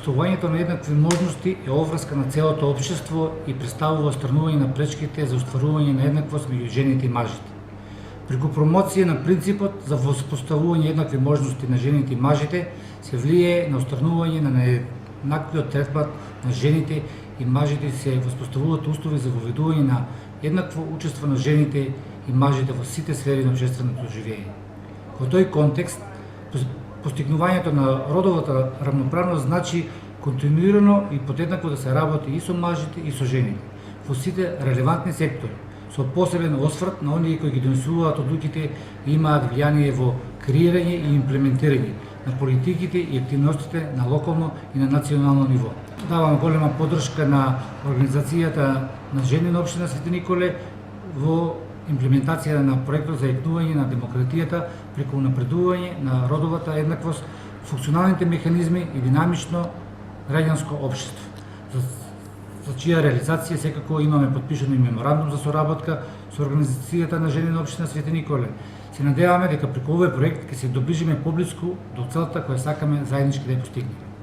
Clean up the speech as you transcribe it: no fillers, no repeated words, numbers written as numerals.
Постојувањето на еднакви можности е обврска на целото општество и представува отстранување на пречките за остварување на еднаквост меѓу жените и мажите. Преку промоција на принципот за воспоставување еднакви можности на жените и мажите се влијае на отстранување на нееднаквиот третман на жените и мажите, се воспоставуваат услови за воведување на еднакво учество на жените и мажите во сите сфери на општественото живење. Во тој контекст, постигнувањето на родовата рамноправност значи континуирано и подеднакво да се работи и со мажите и со жените во сите релевантни сектори, со посебен осврт на оние кои ги донесуваат одлуките и имаат влијание во креирање и имплементирање на политиките и активностите на локално и на национално ниво. Давам голема поддршка на организацијата на жени на општина Свети Николе во имплементација на проектот за јакнување на демократијата преку напредување на родовата еднаквост, функционалните механизми и динамично граѓанско општество, за чија реализација секако имаме подпишано и меморандум за соработка со организацијата на жени на општина Свети Николе. Се надеваме дека преку овој проект ќе се доближиме поблиску до целта која сакаме заеднички да ја постигнеме.